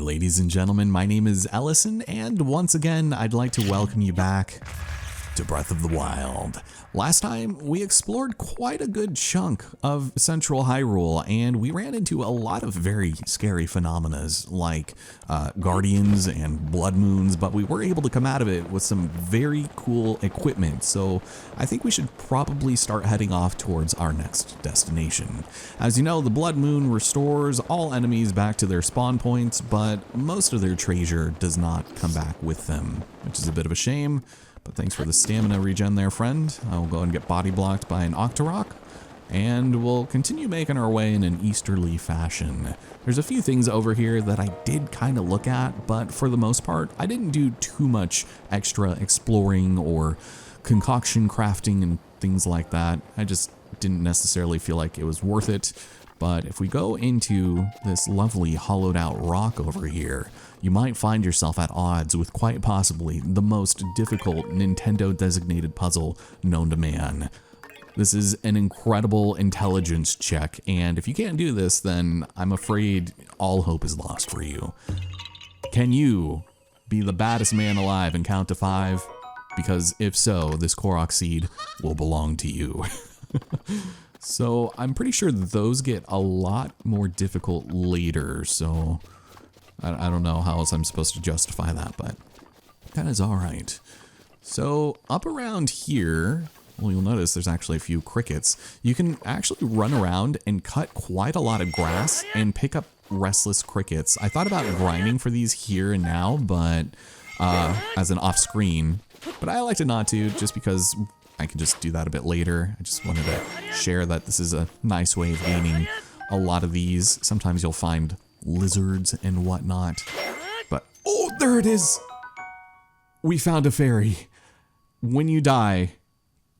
ladies and gentlemen, my name is Ellison, and once again, I'd like to welcome you back to Breath of the Wild. Last time, we explored quite a good chunk of Central Hyrule, and we ran into a lot of very scary phenomena like guardians and blood moons, but we were able to come out of it with some very cool equipment, so I think we should probably start heading off towards our next destination. As you know, the blood moon restores all enemies back to their spawn points, but most of their treasure does not come back with them, which is a bit of a shame. But thanks for the stamina regen there, friend. I will go and get body blocked by an Octorok, and we'll continue making our way in an easterly fashion. There's a few things over here that I did kind of look at, but for the most part, I didn't do too much extra exploring or concoction crafting and things like that. I just didn't necessarily feel like it was worth it. But if we go into this lovely hollowed out rock over here, you might find yourself at odds with quite possibly the most difficult Nintendo designated puzzle known to man. This is an incredible intelligence check, and if you can't do this, then I'm afraid all hope is lost for you. Can you be the baddest man alive and count to 5? Because if so, this Korok seed will belong to you. So I'm pretty sure those get a lot more difficult later, so I don't know how else I'm supposed to justify that, but that is all right. So up around here, well, you'll notice there's actually a few crickets. You can actually run around and cut quite a lot of grass and pick up restless crickets. I thought about grinding for these here and now, but as an off-screen, but I elected not to just because I can just do that a bit later. I just wanted to share that this is a nice way of gaining a lot of these. Sometimes you'll find lizards and whatnot. But, oh, there it is! We found a fairy. When you die,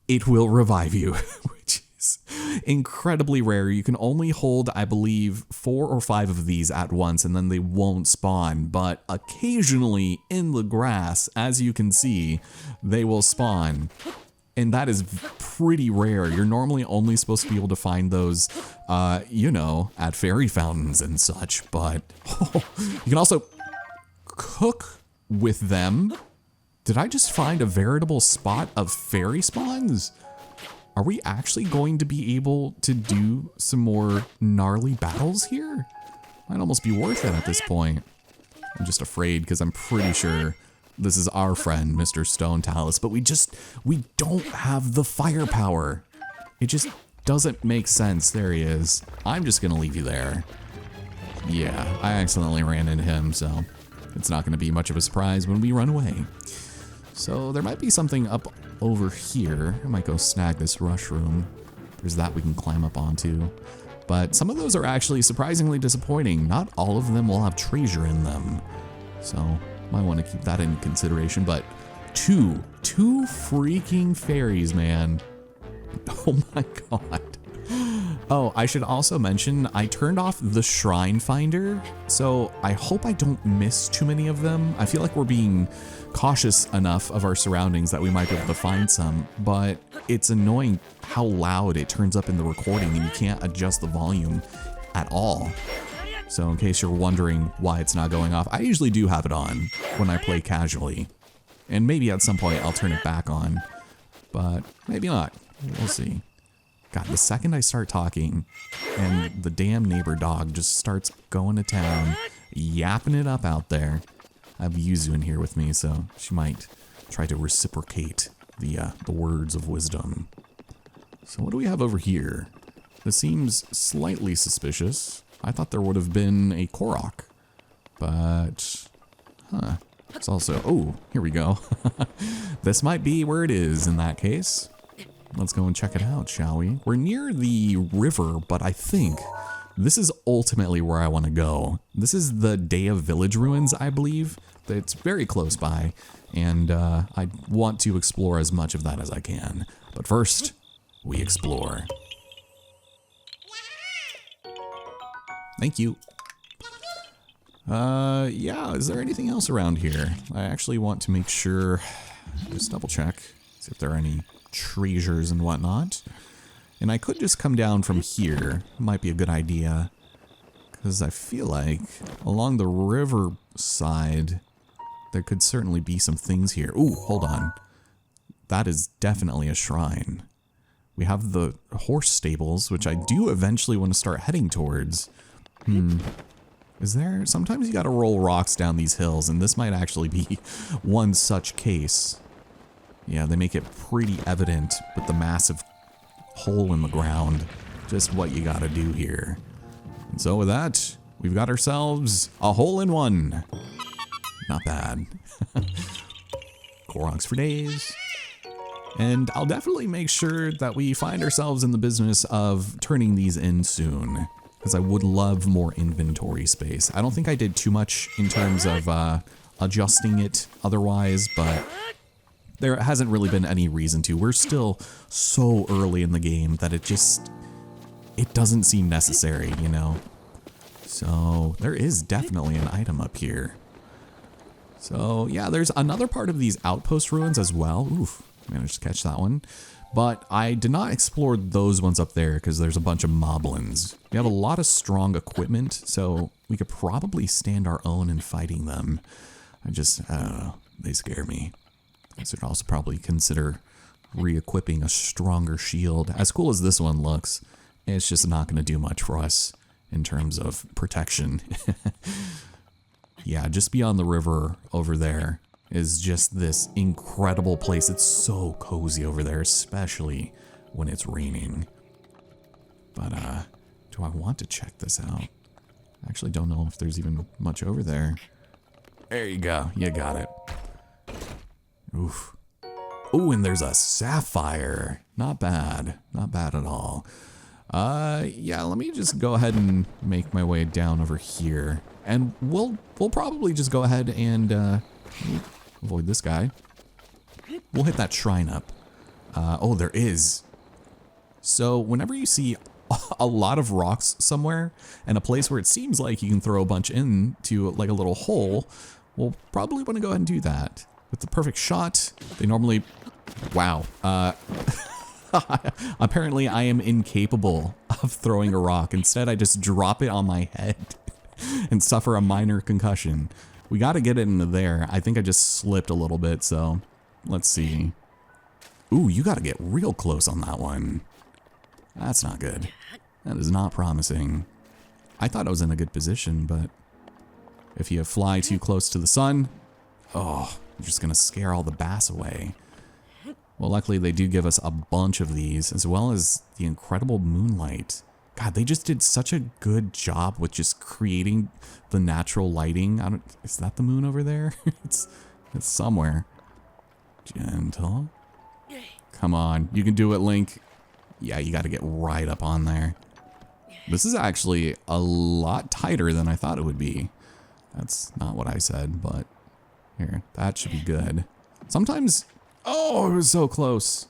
it will revive you, which is incredibly rare. You can only hold, I believe, 4 or 5 of these at once, and then they won't spawn. But occasionally in the grass, as you can see, they will spawn. And that is pretty rare. You're normally only supposed to be able to find those, you know, at fairy fountains and such. But you can also cook with them. Did I just find a veritable spot of fairy spawns? Are we actually going to be able to do some more gnarly battles here? Might almost be worth it at this point. I'm just afraid because I'm pretty sure this is our friend, Mr. Stone Talus, but we don't have the firepower. It just doesn't make sense. There he is. I'm just gonna leave you there. Yeah, I accidentally ran into him, so it's not gonna be much of a surprise when we run away. So there might be something up over here. I might go snag this rushroom. There's that we can climb up onto. But some of those are actually surprisingly disappointing. Not all of them will have treasure in them. So might want to keep that in consideration, but two freaking fairies, man. Oh my god. Oh, I should also mention, I turned off the shrine finder, so I hope I don't miss too many of them. I feel like we're being cautious enough of our surroundings that we might be able to find some, but it's annoying how loud it turns up in the recording and you can't adjust the volume at all. So in case you're wondering why it's not going off, I usually do have it on when I play casually. And maybe at some point I'll turn it back on, but maybe not. We'll see. God, the second I start talking and the damn neighbor dog just starts going to town, yapping it up out there. I have Yuzu in here with me, so she might try to reciprocate the words of wisdom. So what do we have over here? This seems slightly suspicious. I thought there would have been a Korok, but, it's also, oh, here we go. This might be where it is in that case. Let's go and check it out, shall we? We're near the river, but I think this is ultimately where I want to go. This is the Day of Village Ruins, I believe. It's very close by, and I want to explore as much of that as I can. But first, we explore. Thank you. Yeah, is there anything else around here? I actually want to make sure, just double check, see if there are any treasures and whatnot. And I could just come down from here, might be a good idea. Because I feel like along the river side, there could certainly be some things here. Ooh, hold on. That is definitely a shrine. We have the horse stables, which I do eventually want to start heading towards. Is there... Sometimes you gotta roll rocks down these hills, and this might actually be one such case. Yeah, they make it pretty evident with the massive hole in the ground just what you gotta do here. And so with that, we've got ourselves a hole-in-one. Not bad. Koroks for days. And I'll definitely make sure that we find ourselves in the business of turning these in soon, because I would love more inventory space. I don't think I did too much in terms of adjusting it otherwise, but there hasn't really been any reason to. We're still so early in the game that it doesn't seem necessary, you know? So there is definitely an item up here. So yeah, there's another part of these outpost ruins as well. Oof, managed to catch that one. But I did not explore those ones up there because there's a bunch of moblins. We have a lot of strong equipment, so we could probably stand our own in fighting them. I don't know, they scare me. I should also probably consider re-equipping a stronger shield. As cool as this one looks, it's just not going to do much for us in terms of protection. Yeah, just beyond the river over there is just this incredible place. It's so cozy over there, especially when it's raining. But do I want to check this out? I actually don't know if there's even much over there. There you go. You got it. Oof. Oh, and there's a sapphire. Not bad. Not bad at all. Yeah, let me just go ahead and make my way down over here. And we'll probably just go ahead and avoid this guy. We'll hit that shrine up. Oh, there is. So whenever you see a lot of rocks somewhere and a place where it seems like you can throw a bunch into like a little hole, we'll probably want to go ahead and do that. With the perfect shot, they normally... Wow. Apparently I am incapable of throwing a rock. Instead, I just drop it on my head and suffer a minor concussion. We got to get it into there. I think I just slipped a little bit, so let's see. Ooh, you got to get real close on that one. That's not good. That is not promising. I thought I was in a good position, but if you fly too close to the sun, oh, you're just going to scare all the bass away. Well, luckily they do give us a bunch of these, as well as the incredible moonlight. God, they just did such a good job with just creating the natural lighting. Is that the moon over there? It's somewhere. Gentle. Come on, you can do it, Link. Yeah, you got to get right up on there. This is actually a lot tighter than I thought it would be. That's not what I said, but here, that should be good. Sometimes... Oh, it was so close.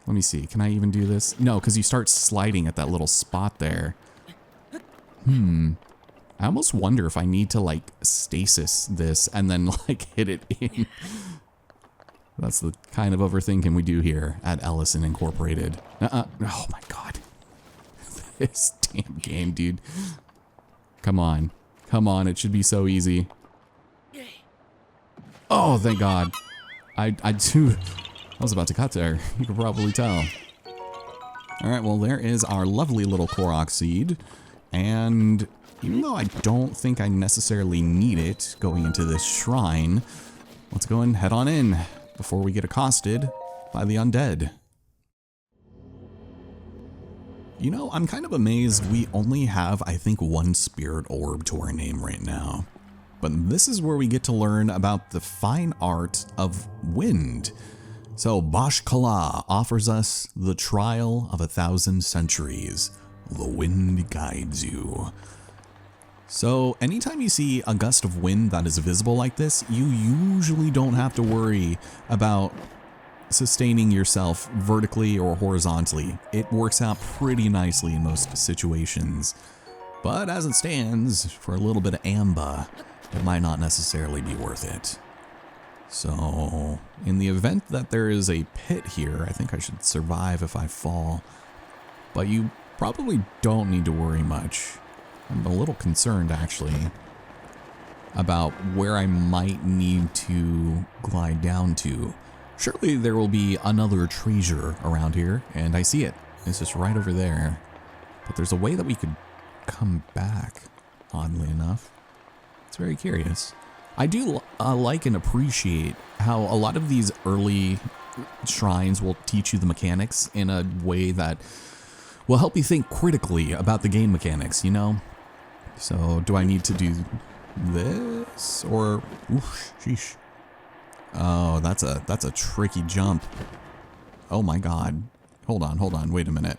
Let me see. Can I even do this? No, because you start sliding at that little spot there. I almost wonder if I need to, like, stasis this and then, like, hit it in. That's the kind of overthinking we do here at Ellison Incorporated. Oh, my God. This damn game, dude. Come on. Come on. It should be so easy. Oh, thank God. I was about to cut there. You could probably tell. All right, well, there is our lovely little Korok seed. And even though I don't think I necessarily need it going into this shrine, let's go and head on in before we get accosted by the undead. You know, I'm kind of amazed we only have, I think, one spirit orb to our name right now. But this is where we get to learn about the fine art of wind. So Bash Kala offers us the trial of 1,000 centuries. The wind guides you. So anytime you see a gust of wind that is visible like this, you usually don't have to worry about sustaining yourself vertically or horizontally. It works out pretty nicely in most situations. But as it stands, for a little bit of amba, it might not necessarily be worth it. So, in the event that there is a pit here, I think I should survive if I fall. But you probably don't need to worry much. I'm a little concerned, actually, about where I might need to glide down to. Surely there will be another treasure around here, and I see it. It's just right over there. But there's a way that we could come back, oddly enough. It's very curious. I do like and appreciate how a lot of these early shrines will teach you the mechanics in a way that will help you think critically about the game mechanics, you know? So, do I need to do this? Or, oof, sheesh. Oh, that's a tricky jump. Oh my god. Hold on, wait a minute.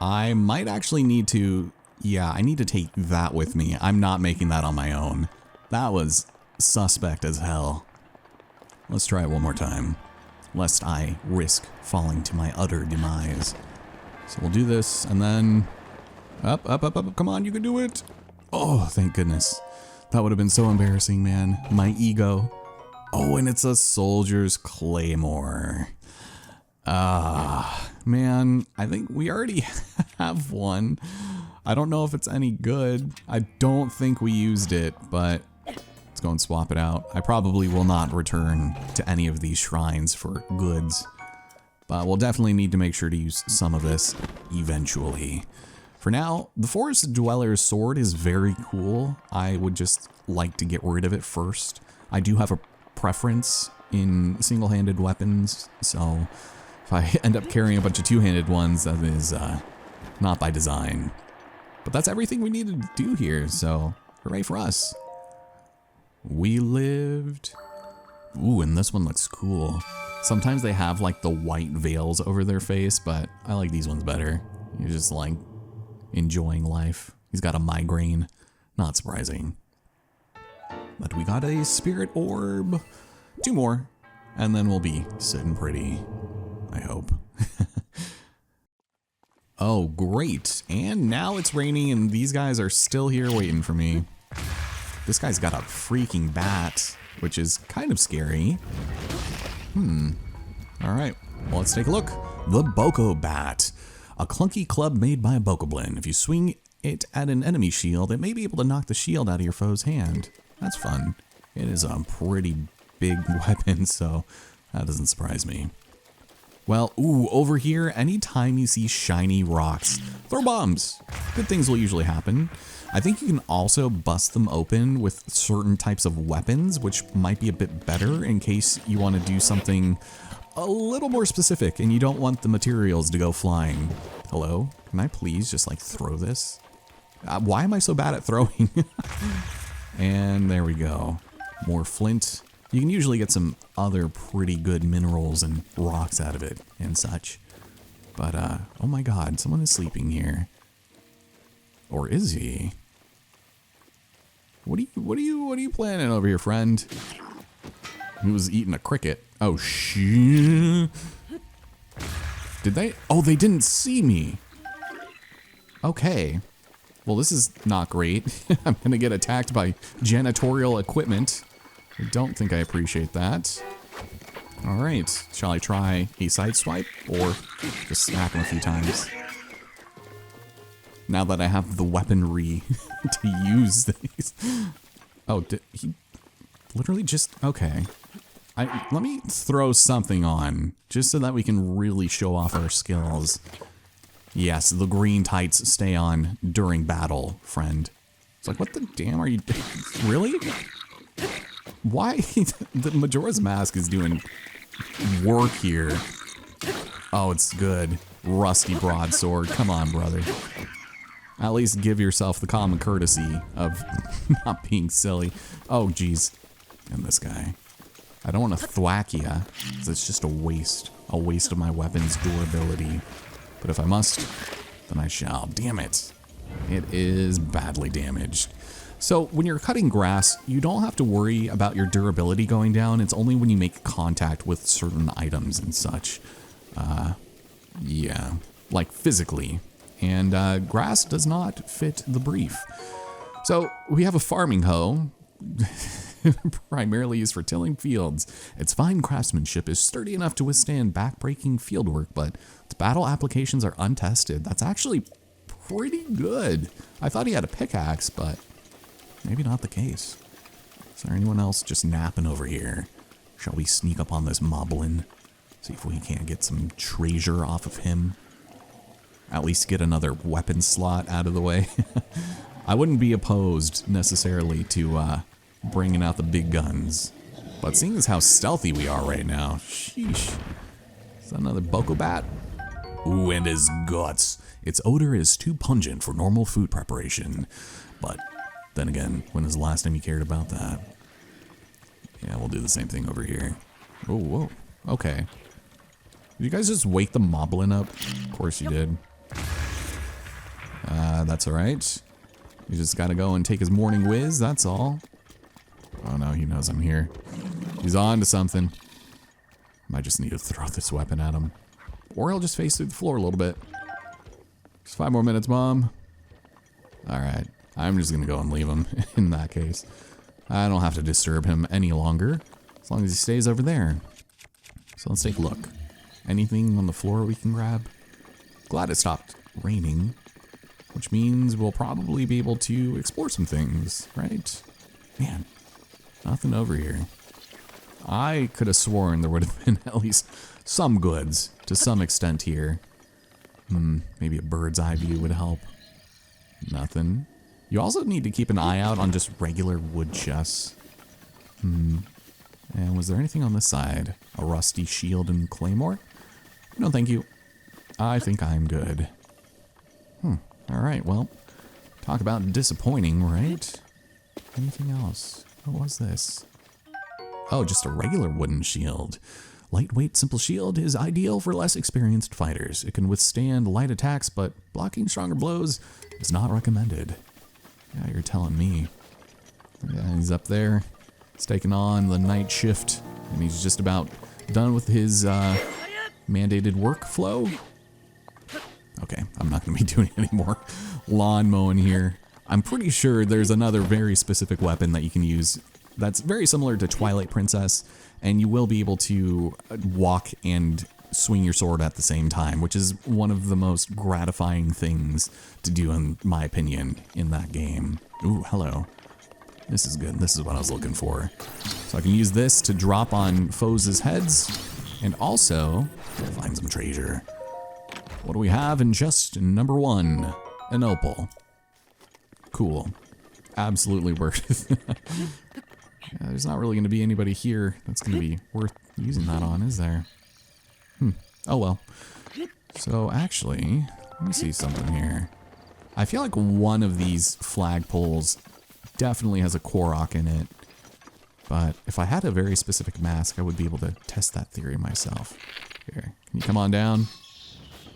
I might actually need to, yeah, I need to take that with me. I'm not making that on my own. That was suspect as hell. Let's try it one more time, lest I risk falling to my utter demise. So we'll do this, and then up, come on, you can do it. Oh, thank goodness. That would have been so embarrassing, man. My ego. Oh, and it's a soldier's claymore. Man, I think we already have one. I don't know if it's any good. I don't think we used it, but let's go and swap it out. I probably will not return to any of these shrines for goods, but we'll definitely need to make sure to use some of this eventually. For now, the Forest Dweller's sword is very cool. I would just like to get rid of it first. I do have a preference in single-handed weapons, so if I end up carrying a bunch of two-handed ones, that is not by design. But that's everything we needed to do here, so hooray for us. We lived. Ooh, and this one looks cool. Sometimes they have like the white veils over their face, but I like these ones better. You're just like enjoying life. He's got a migraine. Not surprising. But we got a spirit orb. 2 more, and then we'll be sitting pretty, I hope. Oh, great. And now it's raining, and these guys are still here waiting for me. This guy's got a freaking bat, which is kind of scary. All right, well, let's take a look. The Boko Bat. A clunky club made by a Bokoblin. If you swing it at an enemy shield, it may be able to knock the shield out of your foe's hand. That's fun. It is a pretty big weapon, so that doesn't surprise me. Well, ooh, over here, anytime you see shiny rocks, throw bombs. Good things will usually happen. I think you can also bust them open with certain types of weapons, which might be a bit better in case you want to do something a little more specific and you don't want the materials to go flying. Hello? Can I please just like throw this? Why am I so bad at throwing? And there we go. More flint. You can usually get some other pretty good minerals and rocks out of it and such. But, oh my god, someone is sleeping here. Or is he? What are you planning over here, friend? He was eating a cricket. Oh, shit. Did they? Oh, they didn't see me. Okay. Well, this is not great. I'm gonna get attacked by janitorial equipment. I don't think I appreciate that. All right, shall I try a side swipe or just smack him a few times? Now that I have the weaponry to use these. Oh, did he literally just, okay. Let me throw something on just so that we can really show off our skills. Yes, the green tights stay on during battle, friend. It's like, what the damn are you doing? Really? Why? The Majora's Mask is doing work here. Oh, it's good. Rusty broadsword. Come on, brother. At least give yourself the common courtesy of not being silly. Oh, geez. And this guy. I don't want to thwack ya, because it's just a waste of my weapon's durability. But if I must, then I shall. Damn it. It is badly damaged. So when you're cutting grass, you don't have to worry about your durability going down. It's only when you make contact with certain items and such. Yeah, like physically. And grass does not fit the brief. So we have a farming hoe, primarily used for tilling fields. Its fine craftsmanship is sturdy enough to withstand back-breaking fieldwork, but its battle applications are untested. That's actually pretty good. I thought he had a pickaxe, but maybe not the case. Is there anyone else just napping over here? Shall we sneak up on this moblin? See if we can't get some treasure off of him. At least get another weapon slot out of the way. I wouldn't be opposed necessarily to bringing out the big guns. But seeing as how stealthy we are right now, sheesh. Is that another Boko Bat? Ooh, and his guts. Its odor is too pungent for normal food preparation. But then again, when was the last time you cared about that? Yeah, we'll do the same thing over here. Oh, whoa. Okay. Did you guys just wake the moblin up? Of course you did. That's alright. You just gotta go and take his morning whiz, that's all. Oh no, he knows I'm here. He's on to something. Might just need to throw this weapon at him. Or he'll just face through the floor a little bit. Just 5 more minutes, Mom. Alright, I'm just gonna go and leave him in that case. I don't have to disturb him any longer, as long as he stays over there. So let's take a look. Anything on the floor we can grab? Glad it stopped raining, which means we'll probably be able to explore some things, right? Man, nothing over here. I could have sworn there would have been at least some goods to some extent here. Maybe a bird's eye view would help. Nothing. You also need to keep an eye out on just regular wood chests. And was there anything on this side? A rusty shield and claymore? No, thank you. I think I'm good. Alright, well, talk about disappointing, right? Anything else? What was this? Oh, just a regular wooden shield. Lightweight, simple shield is ideal for less experienced fighters. It can withstand light attacks, but blocking stronger blows is not recommended. Yeah, you're telling me. Yeah, he's up there. He's taking on the night shift, and he's just about done with his mandated workflow. Okay, I'm not going to be doing any more lawn mowing here. I'm pretty sure there's another very specific weapon that you can use that's very similar to Twilight Princess, and you will be able to walk and swing your sword at the same time, which is one of the most gratifying things to do, in my opinion, in that game. Ooh, hello. This is good. This is what I was looking for. So I can use this to drop on foes' heads, and also find some treasure. What do we have in chest number 1? An opal. Cool. Absolutely worth it. Yeah, there's not really going to be anybody here that's going to be worth using that on, is there? Oh well. So actually, let me see something here. I feel like one of these flagpoles definitely has a Korok in it. But if I had a very specific mask, I would be able to test that theory myself. Here, can you come on down?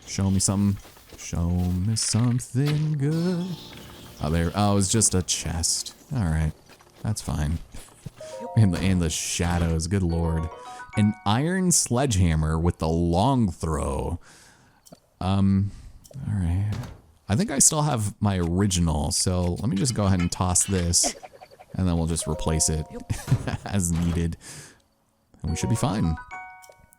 Show me something. Show me something good. Oh, there. Oh, it's just a chest. All right, that's fine. And the shadows. Good lord. An iron sledgehammer with the long throw. All right. I think I still have my original, so let me just go ahead and toss this, and then we'll just replace it as needed, and we should be fine.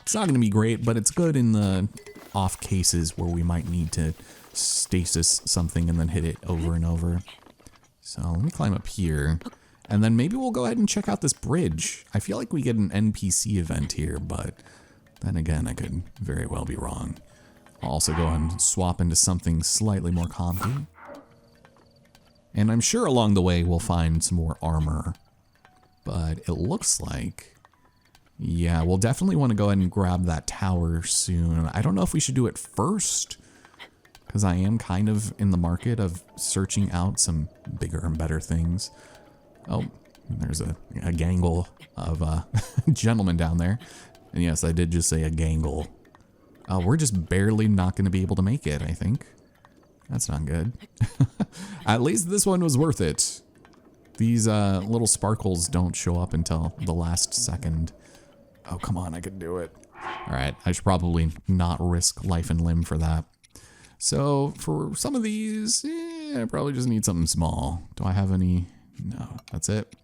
It's not going to be great, but it's good in the off cases where we might need to stasis something and then hit it over and over. So let me climb up here, and then maybe we'll go ahead and check out this bridge. I feel like we get an NPC event here, but then again, I could very well be wrong. I'll also go and swap into something slightly more comfy. And I'm sure along the way we'll find some more armor. But it looks like, yeah, we'll definitely want to go ahead and grab that tower soon. I don't know if we should do it first, because I am kind of in the market of searching out some bigger and better things. Oh, there's a gangle of gentlemen down there. And yes, I did just say a gangle. We're just barely not going to be able to make it, I think. That's not good. At least this one was worth it. These little sparkles don't show up until the last second. Oh, come on, I could do it. Alright, I should probably not risk life and limb for that. So, for some of these, I probably just need something small. Do I have any? No, that's it.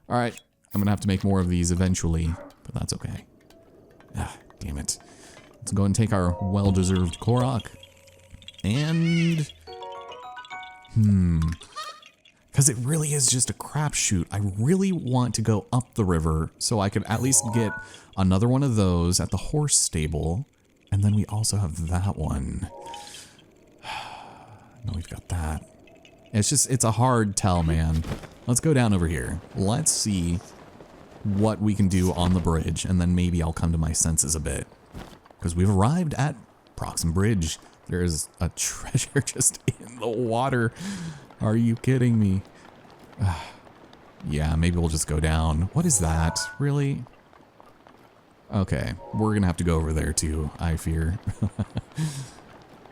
Alright, I'm going to have to make more of these eventually, but that's okay. Ah, damn it. Let's go and take our well-deserved Korok. And Because it really is just a crapshoot. I really want to go up the river so I could at least get another one of those at the horse stable. And then we also have that one. No, we've got that. It's a hard tell, man. Let's go down over here. Let's see what we can do on the bridge, and then maybe I'll come to my senses a bit. Because we've arrived at Proxim Bridge. There is a treasure just in the water. Are you kidding me? Yeah, maybe we'll just go down. What is that? Really? Okay, we're gonna have to go over there too, I fear.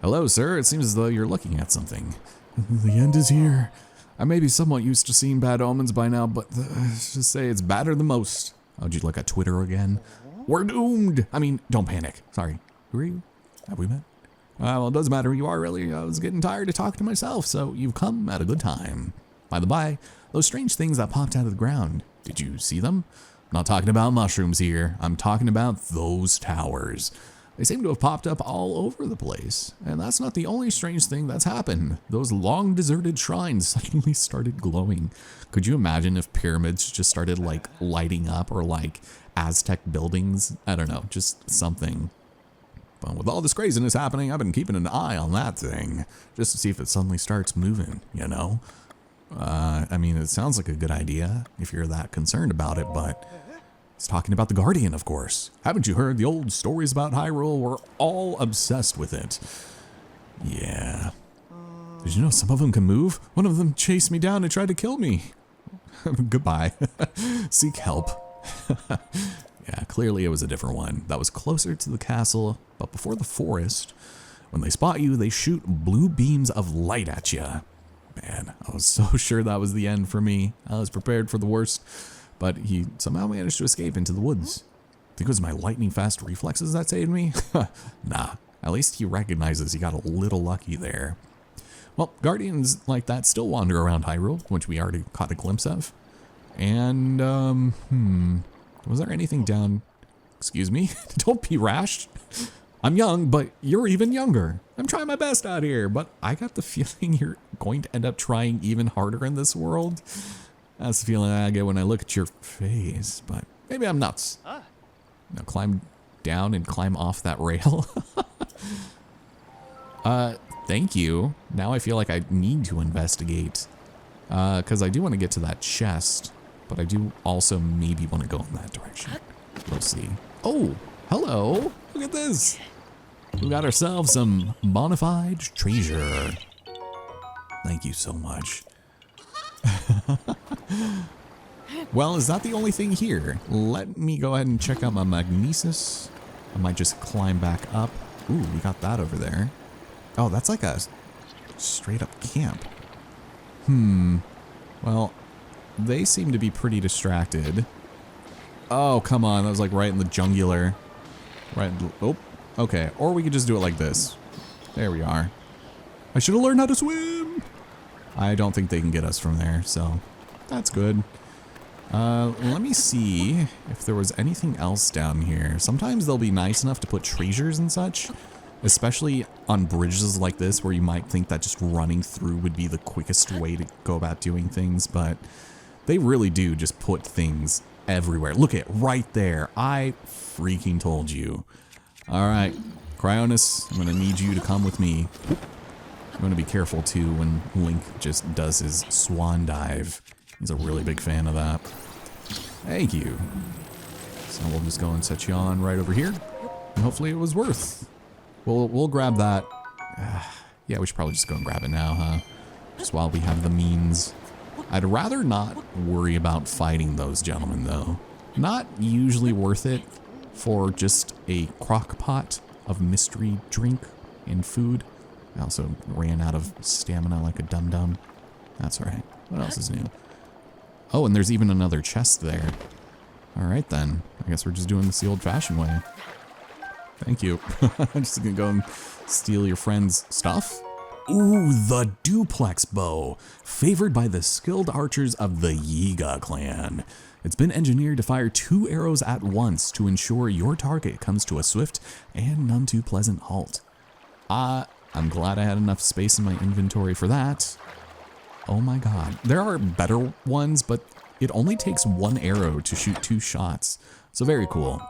Hello, sir. It seems as though you're looking at something. The end is here. I may be somewhat used to seeing bad omens by now, but let's just say it's badder than most. Oh, did you look at Twitter again? We're doomed. I mean, don't panic. Sorry. Who are you? Have we met? Well, it doesn't matter who you are, really. I was getting tired of talking to myself, so you've come at a good time. By the by, those strange things that popped out of the ground, did you see them? I'm not talking about mushrooms here. I'm talking about those towers. They seem to have popped up all over the place. And that's not the only strange thing that's happened. Those long deserted shrines suddenly started glowing. Could you imagine if pyramids just started like lighting up, or like Aztec buildings? I don't know, just something. But with all this craziness happening, I've been keeping an eye on that thing just to see if it suddenly starts moving, you know? I mean, it sounds like a good idea if you're that concerned about it, but he's talking about the Guardian, of course. Haven't you heard the old stories about Hyrule? We're all obsessed with it. Yeah. Did you know some of them can move? One of them chased me down and tried to kill me. Goodbye. Seek help. Yeah, clearly it was a different one. That was closer to the castle, but before the forest. When they spot you, they shoot blue beams of light at you. Man, I was so sure that was the end for me. I was prepared for the worst. But he somehow managed to escape into the woods. Think it was my lightning fast reflexes that saved me? Nah, at least he recognizes he got a little lucky there. Well, guardians like that still wander around Hyrule, which we already caught a glimpse of. And, was there anything down... Excuse me? Don't be rash. I'm young, but you're even younger. I'm trying my best out here, but I got the feeling you're going to end up trying even harder in this world. That's the feeling I get when I look at your face, but maybe I'm nuts. Now climb down and climb off that rail. Thank you. Now I feel like I need to investigate, because I do want to get to that chest, but I do also maybe want to go in that direction. We'll see. Oh, hello. Look at this. We got ourselves some bona fide treasure. Thank you so much. Well, is that the only thing here? Let me go ahead and check out my magnesis. I might just climb back up. Ooh, we got that over there. Oh, that's like a straight up camp. Well, they seem to be pretty distracted. Oh, come on. That was like right in the jungular. Right. Oh, okay. Or we could just do it like this. There we are. I should have learned how to swim. I don't think they can get us from there, so that's good. Let me see if there was anything else down here. Sometimes they'll be nice enough to put treasures and such, especially on bridges like this where you might think that just running through would be the quickest way to go about doing things, but they really do just put things everywhere. Look at right there. I freaking told you. All right, Cryonis, I'm gonna need you to come with me. I'm gonna be careful too when Link just does his swan dive. He's a really big fan of that. Thank you. So we'll just go and set you on right over here. And hopefully it was worth. We'll grab that. Yeah, we should probably just go and grab it now, huh? Just while we have the means. I'd rather not worry about fighting those gentlemen though. Not usually worth it for just a crock pot of mystery drink and food. I also ran out of stamina like a dum-dum. That's all right. What else is new? Oh, and there's even another chest there. All right, then. I guess we're just doing this the old-fashioned way. Thank you. I'm just gonna go and steal your friend's stuff. Ooh, the duplex bow, favored by the skilled archers of the Yiga clan. It's been engineered to fire 2 arrows at once to ensure your target comes to a swift and none too pleasant halt. I'm glad I had enough space in my inventory for that. Oh my god. There are better ones, but it only takes one arrow to shoot 2 shots. So very cool.